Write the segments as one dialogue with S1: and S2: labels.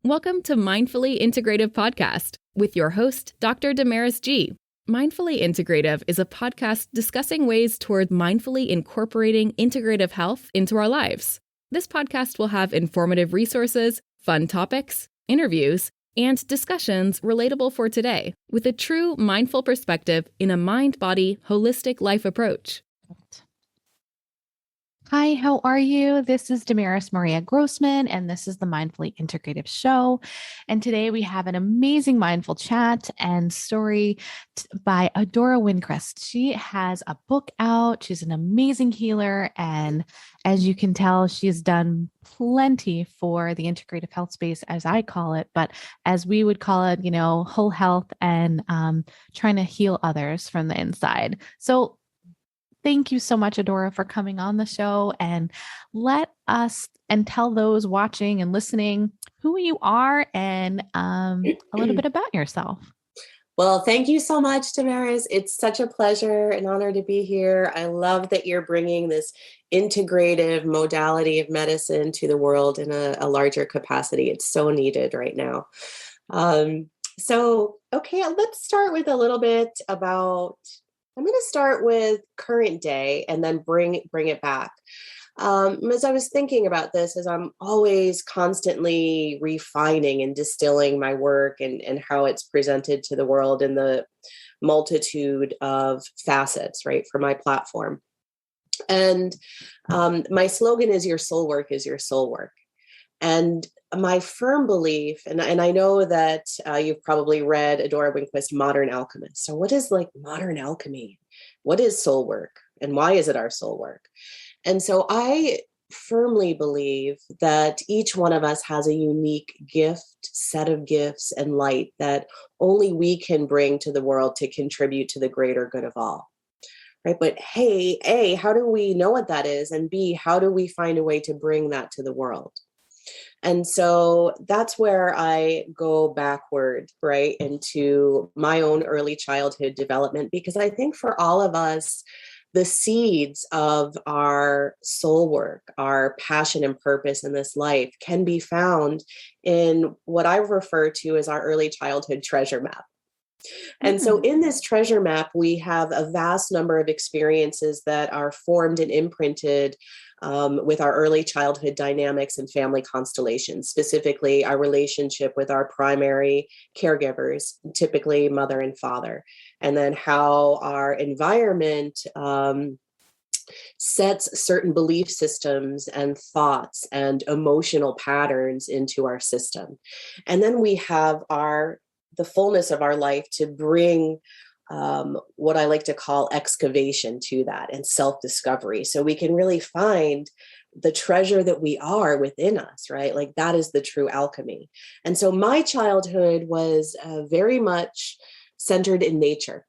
S1: Welcome to Mindfully Integrative Podcast with your host, Dr. Damaris G. Mindfully Integrative is a podcast discussing ways toward mindfully incorporating integrative health into our lives. This podcast will have informative resources, fun topics, interviews, and discussions relatable for today with a true mindful perspective in a mind-body, holistic life approach.
S2: Hi, how are you? This is Damaris Maria Grossman, and this is the Mindfully Integrative Show. And today we have an amazing mindful chat and story by Adora Winquist. She has a book out. She's an amazing healer. And as you can tell, she's done plenty for the integrative health space, as I call it, but as we would call it, whole health and trying to heal others from the inside. So thank you so much, Adora, for coming on the show, and let us and tell those watching and listening who you are and a little bit about yourself.
S3: Well, thank you so much, Damaris. It's such a pleasure and honor to be here. I love that you're bringing this integrative modality of medicine to the world in a larger capacity. It's so needed right now. Okay, let's start with a little bit about I'm going to start with current day and then bring it back. As I was thinking about this, as I'm always constantly refining and distilling my work and how it's presented to the world in the multitude of facets, right, for my platform. And my slogan is, your soul work is your soul work. And my firm belief, and I know that you've probably read Adora Winquist, Modern Alchemist. So what is modern alchemy? What is soul work? And why is it our soul work? And so I firmly believe that each one of us has a unique set of gifts and light that only we can bring to the world to contribute to the greater good of all. Right? But hey, A, how do we know what that is? And B, how do we find a way to bring that to the world? And so that's where I go backward, right, into my own early childhood development, because I think for all of us, the seeds of our soul work, our passion and purpose in this life can be found in what I refer to as our early childhood treasure map. And so in this treasure map, we have a vast number of experiences that are formed and imprinted with our early childhood dynamics and family constellations, specifically our relationship with our primary caregivers, typically mother and father, and then how our environment sets certain belief systems and thoughts and emotional patterns into our system. And then we have the fullness of our life to bring what I like to call excavation to that and self-discovery. So we can really find the treasure that we are within us, right? Like that is the true alchemy. And so my childhood was very much centered in nature.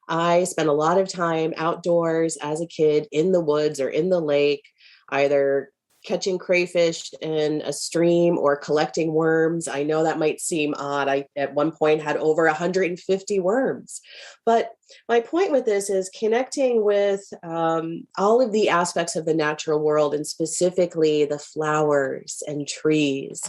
S3: I spent a lot of time outdoors as a kid in the woods or in the lake, either catching crayfish in a stream or collecting worms. I know that might seem odd. I, at one point, had over 150 worms. But my point with this is connecting with all of the aspects of the natural world, and specifically the flowers and trees.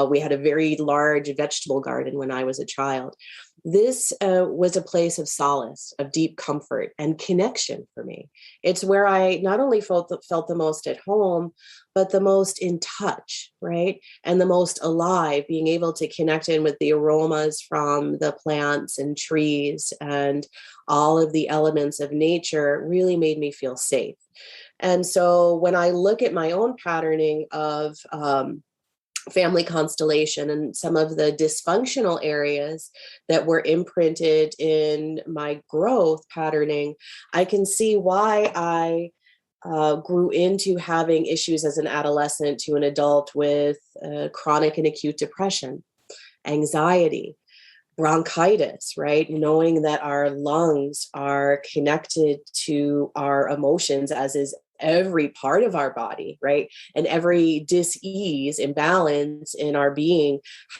S3: We had a very large vegetable garden when I was a child. This was a place of solace, of deep comfort and connection for me. It's where I not only felt the most at home, but the most in touch, right? And the most alive, being able to connect in with the aromas from the plants and trees and all of the elements of nature really made me feel safe. And so when I look at my own patterning of family constellation and some of the dysfunctional areas that were imprinted in my growth patterning, I can see why I grew into having issues as an adolescent to an adult with chronic and acute depression, anxiety, bronchitis, right? Knowing that our lungs are connected to our emotions, as is every part of our body, right? And every dis-ease, imbalance in our being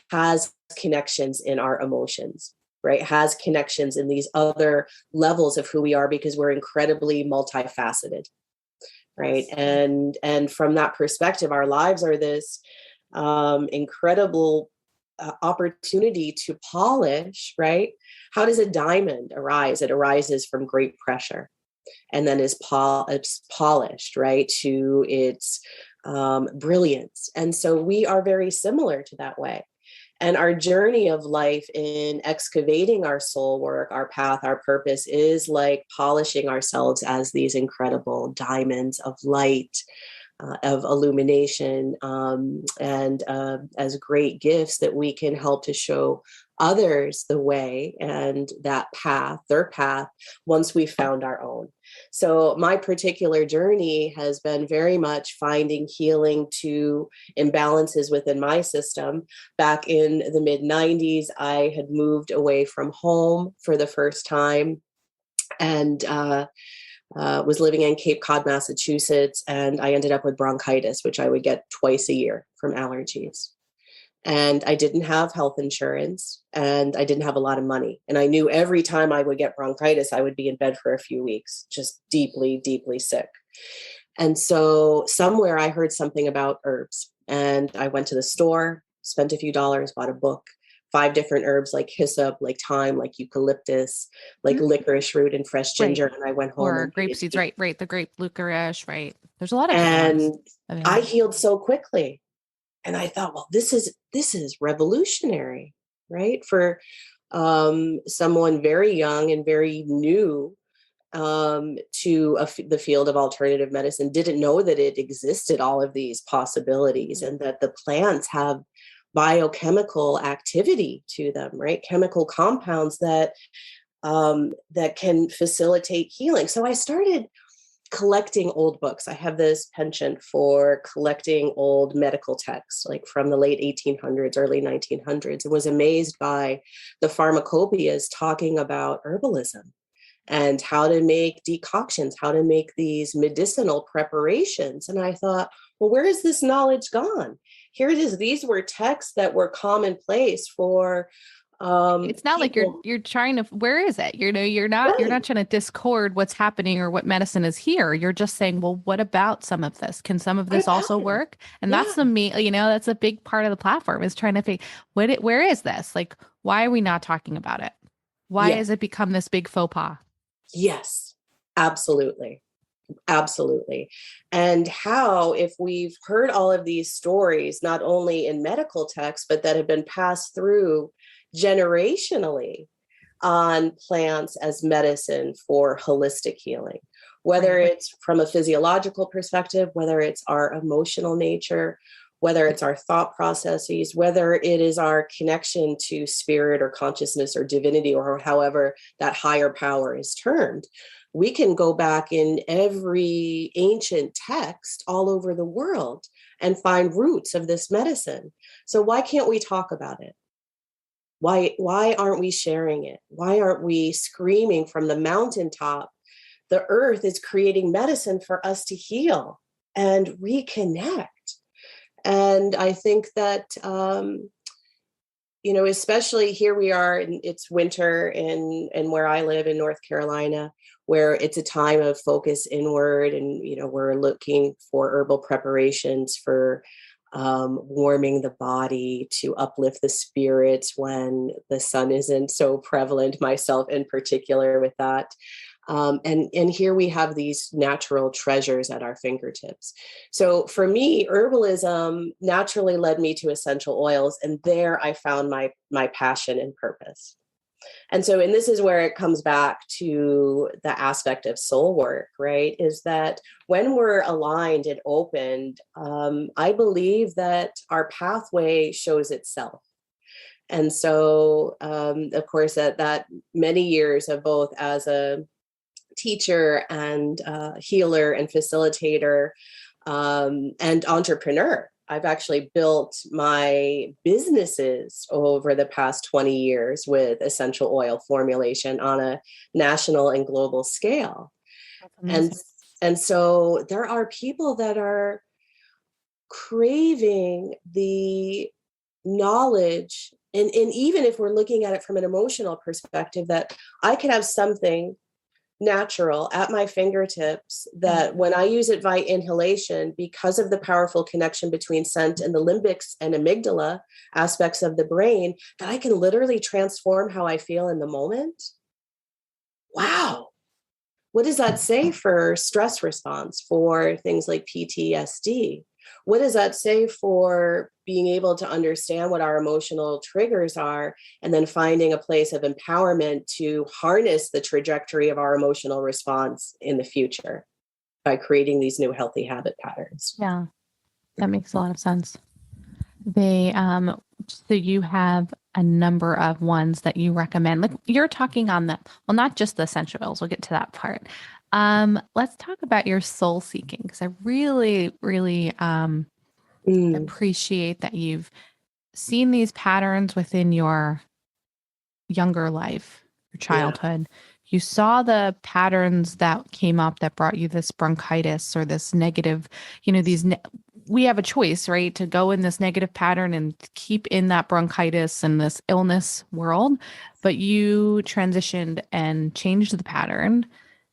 S3: has connections in our emotions, right? Has connections in these other levels of who we are, because we're incredibly multifaceted, right? And from that perspective, our lives are this incredible opportunity to polish, right? How does a diamond arise? It arises from great pressure and then it's polished, right, to its brilliance. And so we are very similar to that way. And our journey of life in excavating our soul work, our path, our purpose is like polishing ourselves as these incredible diamonds of light, of illumination, and as great gifts that we can help to show others the way and that path, their path, once we've found our own. So my particular journey has been very much finding healing to imbalances within my system. Back in the mid-90s, I had moved away from home for the first time and was living in Cape Cod, Massachusetts, and I ended up with bronchitis, which I would get twice a year from allergies. And I didn't have health insurance and I didn't have a lot of money. And I knew every time I would get bronchitis, I would be in bed for a few weeks, just deeply, deeply sick. And so somewhere I heard something about herbs and I went to the store, spent a few dollars, bought a book, 5 different herbs like hyssop, like thyme, like eucalyptus, like licorice root and fresh ginger. Right. And I went home.
S2: Or grape seeds, right. The grape licorice, right. There's a lot of
S3: and I healed so quickly. And I thought, well, this is revolutionary, right? For someone very young and very new to the field of alternative medicine, didn't know that it existed, all of these possibilities, and that the plants have biochemical activity to them, right? Chemical compounds that can facilitate healing. So I started collecting old books. I have this penchant for collecting old medical texts, like from the late 1800s, early 1900s, and was amazed by the pharmacopoeias talking about herbalism and how to make decoctions, how to make these medicinal preparations. And I thought, well, where is this knowledge gone? Here it is. These were texts that were commonplace for
S2: it's not people. Like you're trying to, where is it? You're not trying to discord what's happening or what medicine is here. You're just saying, well, what about some of this? Can some of this also work? And that's that's a big part of the platform, is trying to figure where is this? Like, why are we not talking about it? Why has it become this big faux pas?
S3: Yes, absolutely. Absolutely. And how, if we've heard all of these stories, not only in medical texts, but that have been passed through generationally on plants as medicine for holistic healing, whether it's from a physiological perspective, whether it's our emotional nature, whether it's our thought processes, whether it is our connection to spirit or consciousness or divinity, or however that higher power is termed. We can go back in every ancient text all over the world and find roots of this medicine. So why can't we talk about it? Why aren't we sharing it? Why aren't we screaming from the mountaintop? The earth is creating medicine for us to heal and reconnect. And I think that, especially here we are, it's winter in where I live in North Carolina, where it's a time of focus inward. And, we're looking for herbal preparations for warming the body, to uplift the spirits when the sun isn't so prevalent, myself in particular with that. And here we have these natural treasures at our fingertips. So for me, herbalism naturally led me to essential oils, and there I found my passion and purpose. And this is where it comes back to the aspect of soul work, right? Is that when we're aligned and opened, I believe that our pathway shows itself. And so, of course, that many years of both as a teacher and healer and facilitator and entrepreneur, I've actually built my businesses over the past 20 years with essential oil formulation on a national and global scale. And so there are people that are craving the knowledge, and even if we're looking at it from an emotional perspective, that I could have something natural at my fingertips, that when I use it via inhalation, because of the powerful connection between scent and the limbic and amygdala aspects of the brain, that I can literally transform how I feel in the moment. Wow. What does that say for stress response, for things like PTSD? What does that say for being able to understand what our emotional triggers are, and then finding a place of empowerment to harness the trajectory of our emotional response in the future by creating these new healthy habit patterns?
S2: Yeah, that makes a lot of sense. So you have a number of ones that you recommend. Like you're talking on well, not just the essential oils. We'll get to that part. Let's talk about your soul seeking, because I really, really appreciate that you've seen these patterns within your younger life, your childhood. Yeah. You saw the patterns that came up that brought you this bronchitis or this negative, we have a choice, right? To go in this negative pattern and keep in that bronchitis and this illness world, but you transitioned and changed the pattern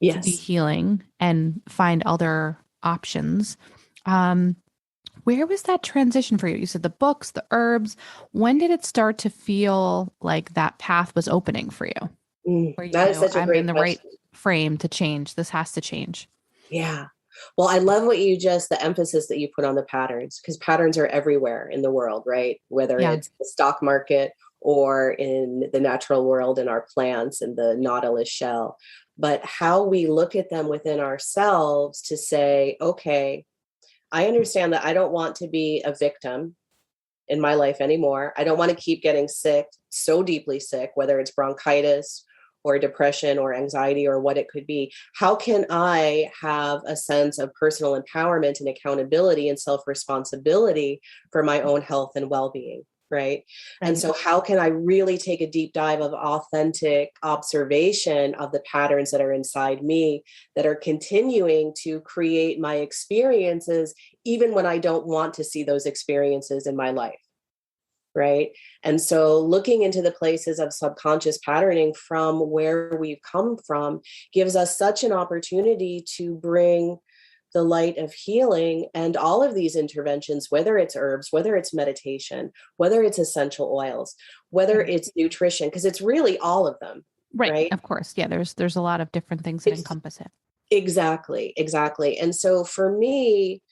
S2: to be healing and find other options. Where was that transition for you? You said the books, the herbs. When did it start to feel like that path was opening for you? Where
S3: That is such a
S2: I'm
S3: great
S2: in the
S3: question.
S2: right frame to change. This has to change.
S3: Yeah. Well, I love the emphasis that you put on the patterns, because patterns are everywhere in the world, right? Whether it's the stock market or in the natural world, in our plants and the nautilus shell. But how we look at them within ourselves to say, okay, I understand that I don't want to be a victim in my life anymore. I don't want to keep getting sick, so deeply sick, whether it's bronchitis or depression or anxiety or what it could be. How can I have a sense of personal empowerment and accountability and self-responsibility for my own health and well-being? Right. And so how can I really take a deep dive of authentic observation of the patterns that are inside me that are continuing to create my experiences, even when I don't want to see those experiences in my life? Right. And so looking into the places of subconscious patterning from where we've come from gives us such an opportunity to bring the light of healing and all of these interventions, whether it's herbs, whether it's meditation, whether it's essential oils, whether it's nutrition, because it's really all of them. Right.
S2: Of course. Yeah. There's a lot of different things that encompass it.
S3: Exactly. And so for me,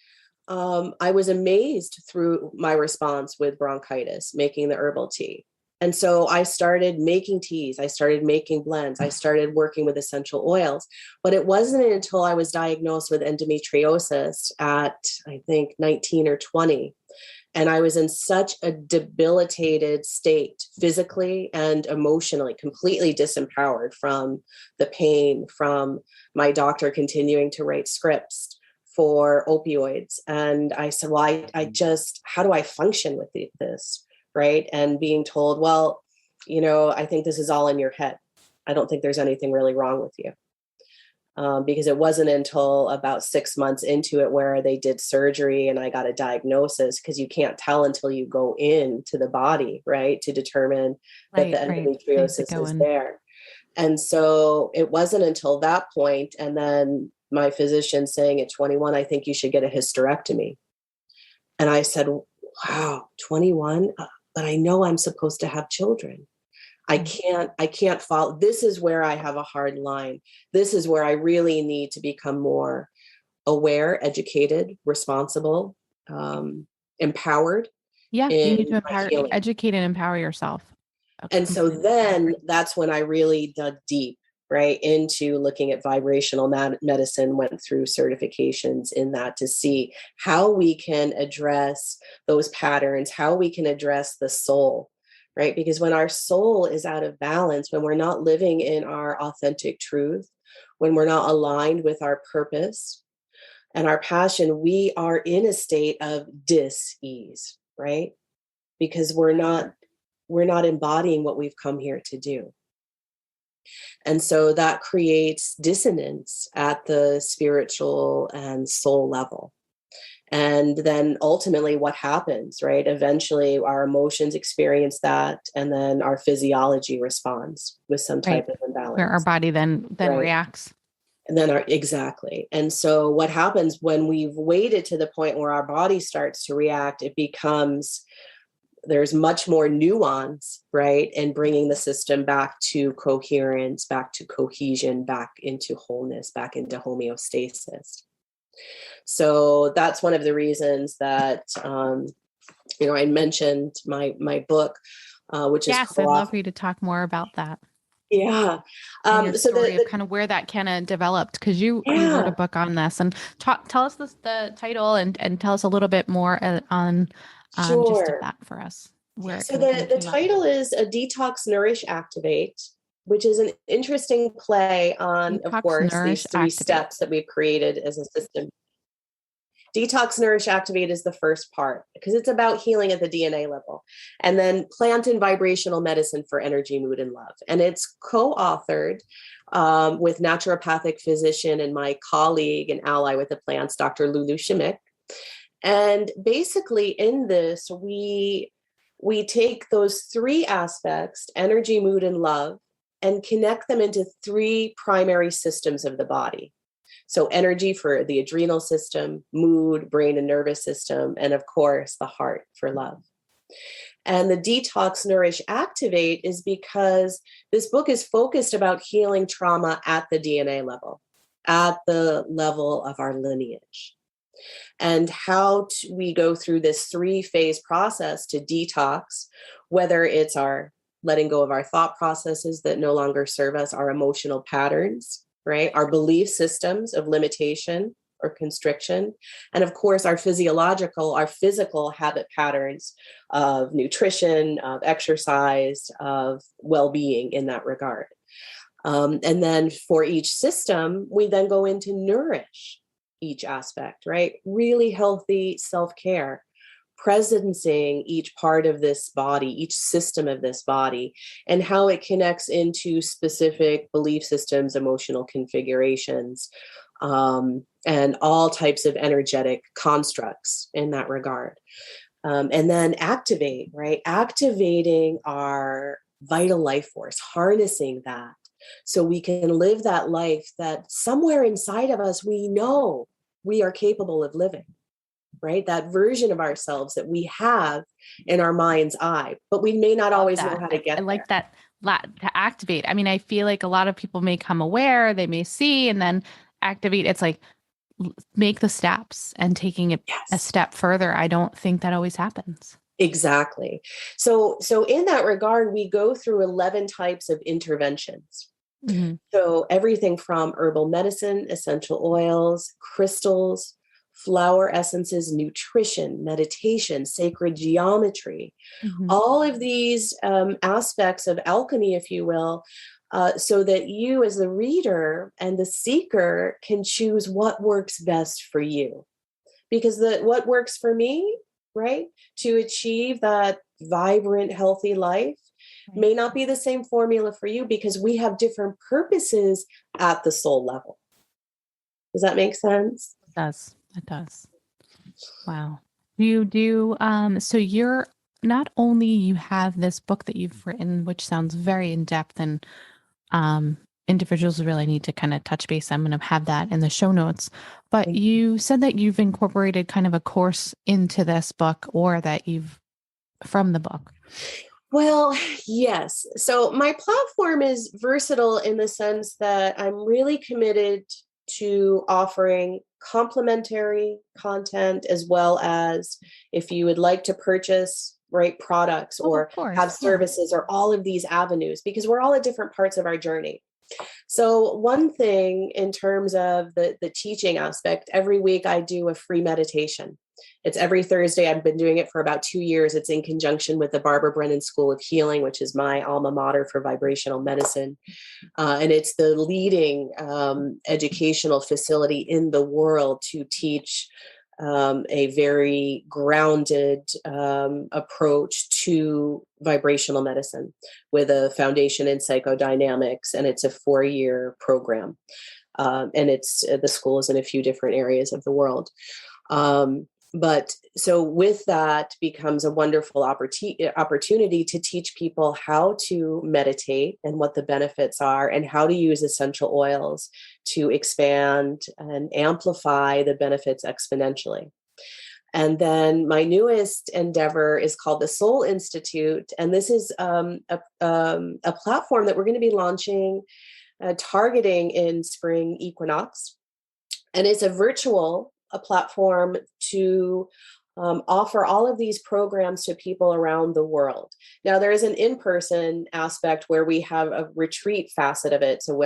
S3: I was amazed through my response with bronchitis, making the herbal tea. And so I started making teas. I started making blends. I started working with essential oils. But it wasn't until I was diagnosed with endometriosis at, I think, 19 or 20. And I was in such a debilitated state, physically and emotionally, completely disempowered from the pain, from my doctor continuing to write scripts for opioids. And I said, well, how do I function with this? Right. And being told, well, I think this is all in your head. I don't think there's anything really wrong with you. Because it wasn't until about 6 months into it where they did surgery and I got a diagnosis, because you can't tell until you go into the body, right, to determine that the endometriosis is there. And so it wasn't until that point, and then my physician saying at 21, I think you should get a hysterectomy. And I said, wow, 21, but I know I'm supposed to have children. I can't follow. This is where I have a hard line. This is where I really need to become more aware, educated, responsible, empowered.
S2: Yeah, you need to educate and empower yourself.
S3: And so then that's when I really dug deep, right, into looking at vibrational medicine, went through certifications in that to see how we can address those patterns, how we can address the soul, right? Because when our soul is out of balance, when we're not living in our authentic truth, when we're not aligned with our purpose and our passion, we are in a state of dis-ease, right? Because we're not embodying what we've come here to do. And so that creates dissonance at the spiritual and soul level. And then ultimately what happens, right? Eventually our emotions experience that, and then our physiology responds with some type of imbalance.
S2: Where our body then reacts.
S3: And then exactly. And so what happens when we've waited to the point where our body starts to react, there's much more nuance, right? And bringing the system back to coherence, back to cohesion, back into wholeness, back into homeostasis. So that's one of the reasons that, I mentioned my book, which is
S2: Yes, I'd love for you to talk more about that.
S3: Yeah.
S2: And your story of kind of where that kind of developed, because you wrote a book on this, and tell us the title and tell us a little bit more on just of that for us.
S3: So the title is A Detox, Nourish, Activate, which is an interesting play on, of course, these three steps that we've created as a system. Detox, Nourish, Activate is the first part because it's about healing at the DNA level. And then Plant and Vibrational Medicine for Energy, Mood, and Love. And it's co-authored with naturopathic physician and my colleague and ally with the plants, Dr. Lulu Shimmick. And basically in this, we take those three aspects, energy, mood, and love, and connect them into three primary systems of the body. So energy for the adrenal system, mood, brain and nervous system, and of course, the heart for love. And the Detox, Nourish, Activate is because this book is focused about healing trauma at the DNA level, at the level of our lineage. And how we go through this 3-phase process to detox, whether it's our letting go of our thought processes that no longer serve us, our emotional patterns, right? Our belief systems of limitation or constriction. And of course, our physical habit patterns of nutrition, of exercise, of well-being in that regard. And then for each system, we then go into nourish each aspect, right? Really healthy self-care, presencing each part of this body, each system of this body, and how it connects into specific belief systems, emotional configurations, and all types of energetic constructs in that regard. And then activate, right? Activating our vital life force, harnessing that so we can live that life that somewhere inside of us, we know we are capable of living. Right? That version of ourselves that we have in our mind's eye, but we may not always know how to get there.
S2: I like that to activate. I mean, I feel like a lot of people may come aware, they may see, and then activate. It's like make the steps and taking it a step further. I don't think that always happens.
S3: Exactly. So in that regard, we go through 11 types of interventions. Mm-hmm. So everything from herbal medicine, essential oils, crystals, flower essences, nutrition, meditation, sacred geometry, all of these aspects of alchemy, if you will, so that you as the reader and the seeker can choose what works best for you. Because what works for me, right, to achieve that vibrant, healthy life may not be the same formula for you because we have different purposes at the soul level. Does that make sense?
S2: It does. It does. Wow. You do. So you're not only you have this book that you've written, which sounds very in depth, and individuals really need to kind of touch base. I'm going to have that in the show notes. But you said that you've incorporated kind of a course into this book, or that from the book.
S3: Well, yes. So my platform is versatile in the sense that I'm really committed to offering complementary content, as well as if you would like to purchase products or have services or all of these avenues, because we're all at different parts of our journey. So one thing in terms of the teaching aspect, every week I do a free meditation. It's every Thursday. I've been doing it for about 2 years. It's in conjunction with the Barbara Brennan School of Healing, which is my alma mater for vibrational medicine. And it's the leading educational facility in the world to teach a very grounded approach to vibrational medicine with a foundation in psychodynamics. And it's a 4-year program. And the school is in a few different areas of the world. But so with that becomes a wonderful opportunity to teach people how to meditate and what the benefits are, and how to use essential oils to expand and amplify the benefits exponentially. And then my newest endeavor is called the Soul Institute. And this is a platform that we're going to be launching, targeting in spring equinox. And it's a platform to offer all of these programs to people around the world. Now, there is an in-person aspect where we have a retreat facet of it. So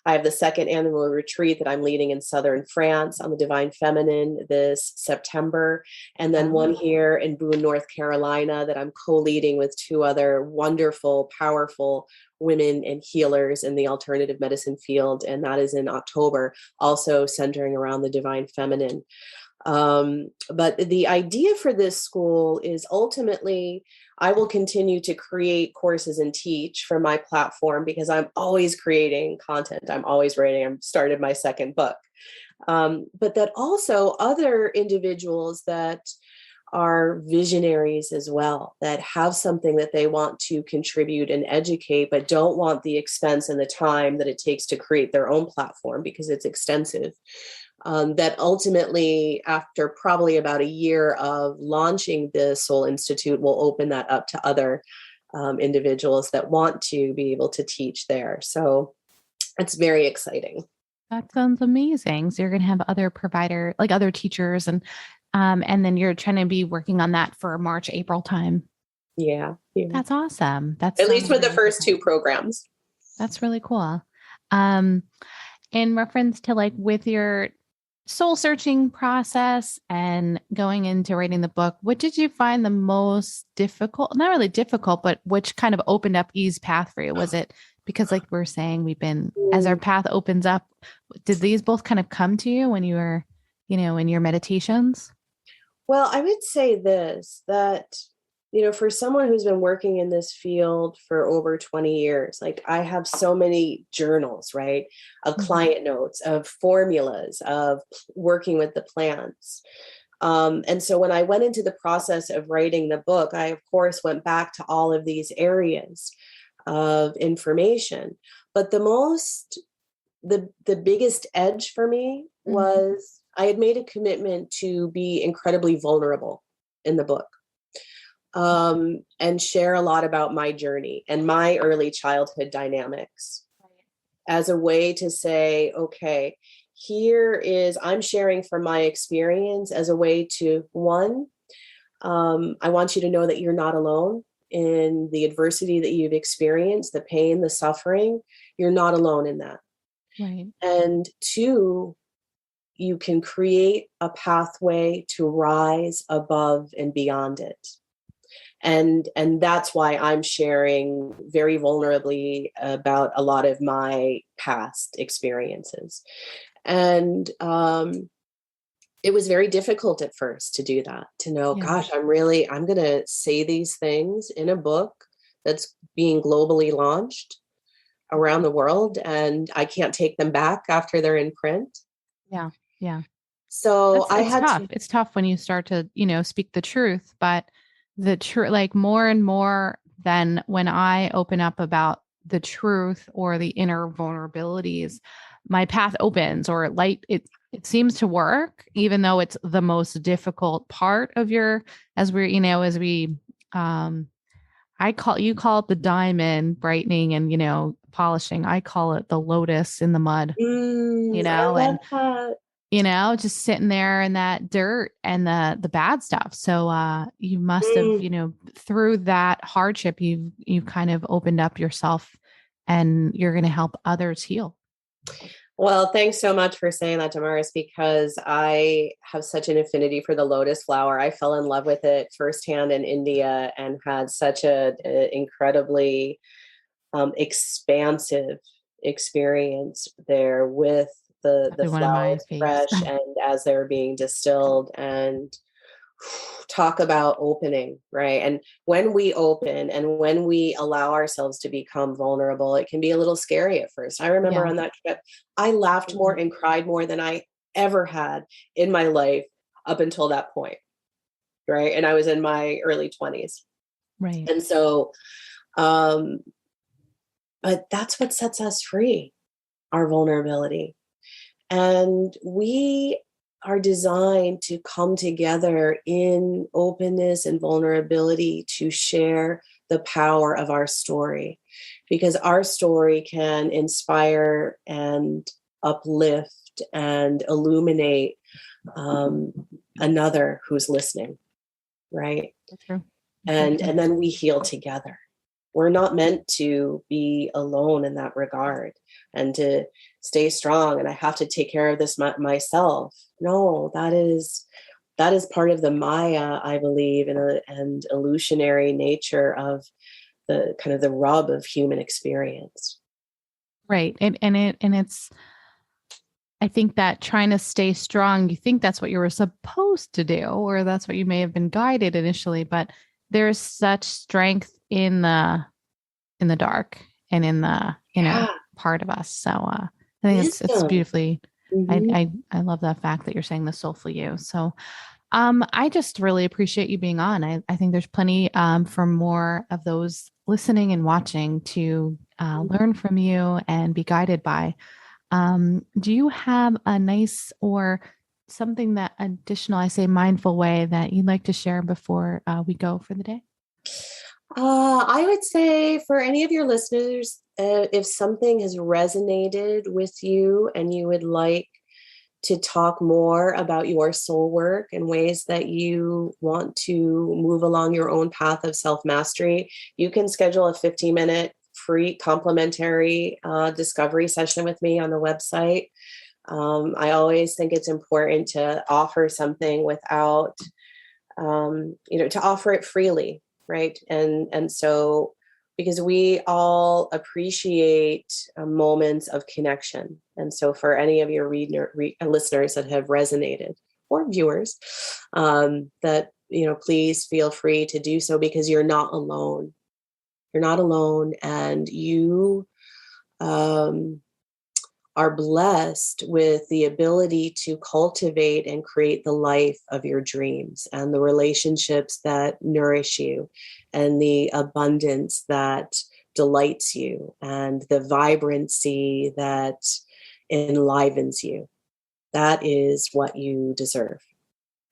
S3: I have the second annual retreat that I'm leading in southern France on the Divine Feminine this September. And then one here in Boone, North Carolina that I'm co-leading with two other wonderful, powerful women and healers in the alternative medicine field. And that is in October, also centering around the Divine Feminine. But the idea for this school is ultimately I will continue to create courses and teach for my platform, because I'm always creating content. I'm always writing. I've started my second book. But that also other individuals that are visionaries as well, that have something that they want to contribute and educate, but don't want the expense and the time that it takes to create their own platform because it's extensive. That ultimately, after probably about a year of launching the Soul Institute, will open that up to other individuals that want to be able to teach there. So it's very exciting.
S2: That sounds amazing. So you're going to have other other teachers, and then you're trying to be working on that for March, April time.
S3: Yeah.
S2: That's awesome. That's
S3: at least with
S2: really
S3: the first
S2: cool.
S3: 2 programs.
S2: That's really cool. In reference to with your soul searching process and going into writing the book, what did you find the most difficult? Not really difficult, but which kind of opened up ease path for you? Was it because we're saying as our path opens up, did these both kind of come to you when you were, in your meditations?
S3: Well, I would say this, that for someone who's been working in this field for over 20 years, I have so many journals, right, of client notes, of formulas, of working with the plants. And so when I went into the process of writing the book, I, of course, went back to all of these areas of information. But the biggest edge for me was I had made a commitment to be incredibly vulnerable in the book. And share a lot about my journey and my early childhood dynamics as a way to say, okay, I'm sharing from my experience as a way to, one, I want you to know that you're not alone in the adversity that you've experienced, the pain, the suffering. You're not alone in that.
S2: Right.
S3: And 2, you can create a pathway to rise above and beyond it. And that's why I'm sharing very vulnerably about a lot of my past experiences. And it was very difficult at first to do that, to know, gosh, I'm going to say these things in a book that's being globally launched around the world, and I can't take them back after they're in print.
S2: Yeah. Yeah.
S3: So
S2: it's tough when you start to, speak the truth, but the truth, more and more than when I open up about the truth or the inner vulnerabilities, my path opens, or it seems to work, even though it's the most difficult part of you call it the diamond brightening and, polishing. I call it the lotus in the mud,
S3: I love that.
S2: Just sitting there in that dirt and the bad stuff. So you must have, through that hardship, you kind of opened up yourself, and you're going to help others heal.
S3: Well, thanks so much for saying that, Damaris, because I have such an affinity for the lotus flower. I fell in love with it firsthand in India and had such an incredibly expansive experience there with the flowers fresh and as they're being distilled. And talk about opening, right? And when we open and when we allow ourselves to become vulnerable, it can be a little scary at first. I remember on that trip, I laughed more and cried more than I ever had in my life up until that point. right? And I was in my early 20s.
S2: Right.
S3: And so, but that's what sets us free, our vulnerability. And we are designed to come together in openness and vulnerability to share the power of our story, because our story can inspire and uplift and illuminate another who's listening, right?
S2: That's true.
S3: And then we heal together. We're not meant to be alone in that regard and to stay strong. And I have to take care of this myself. No, that is part of the Maya, I believe, and illusionary nature of the kind of the rub of human experience.
S2: Right. And it's, I think that trying to stay strong, you think that's what you were supposed to do, or that's what you may have been guided initially, but there's such strength in the dark and in the inner part of us. So I think it's beautifully, I love that fact that you're saying the soulful you. So I just really appreciate you being on. I think there's plenty for more of those listening and watching to learn from you and be guided by. Do you have a nice or something that additional, I say mindful way that you'd like to share before we go for the day?
S3: I would say for any of your listeners, if something has resonated with you and you would like to talk more about your soul work and ways that you want to move along your own path of self-mastery, you can schedule a 15-minute free complimentary discovery session with me on the website. I always think it's important to offer something without, to offer it freely, right? And so, because we all appreciate moments of connection. And so for any of your listeners that have resonated, or viewers, that, please feel free to do so, because you're not alone. You're not alone, and you are blessed with the ability to cultivate and create the life of your dreams and the relationships that nourish you and the abundance that delights you and the vibrancy that enlivens you. That is what you deserve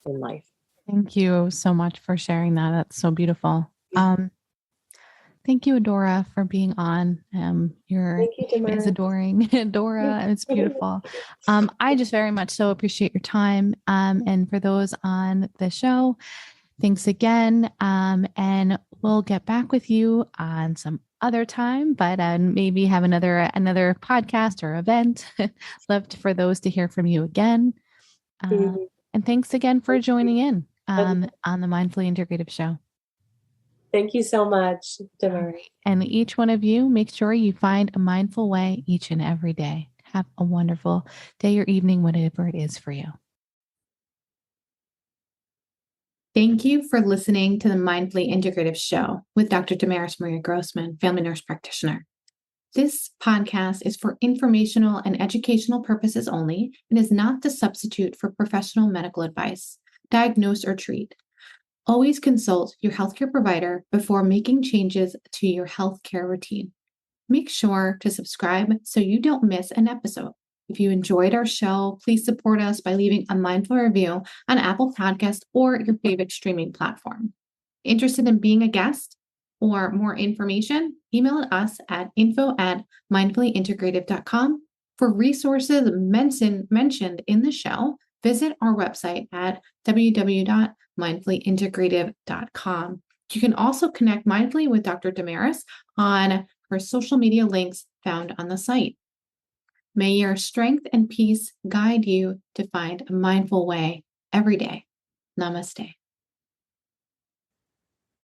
S3: in life.
S2: Thank you so much for sharing that. That's so beautiful. Thank you, Adora, for being on. Your name is adoring, Adora. It's beautiful. I just very much so appreciate your time. And for those on the show, thanks again. And we'll get back with you on some other time, but maybe have another podcast or event. Love for those to hear from you again. And thanks again for joining in on the Mindfully Integrative Show.
S3: Thank you so much, Damaris.
S2: And each one of you, make sure you find a mindful way each and every day. Have a wonderful day or evening, whatever it is for you. Thank you for listening to the Mindfully Integrative Show with Dr. Damaris Maria Grossman, family nurse practitioner. This podcast is for informational and educational purposes only and is not the substitute for professional medical advice, diagnose, or treat. Always consult your healthcare provider before making changes to your healthcare routine. Make sure to subscribe so you don't miss an episode. If you enjoyed our show, please support us by leaving a mindful review on Apple Podcasts or your favorite streaming platform. Interested in being a guest or more information? Email us at info@mindfullyintegrative.com. For resources mentioned in the show, visit our website at www.mindfullyintegrative.com. You can also connect mindfully with Dr. Damaris on her social media links found on the site. May your strength and peace guide you to find a mindful way every day. Namaste.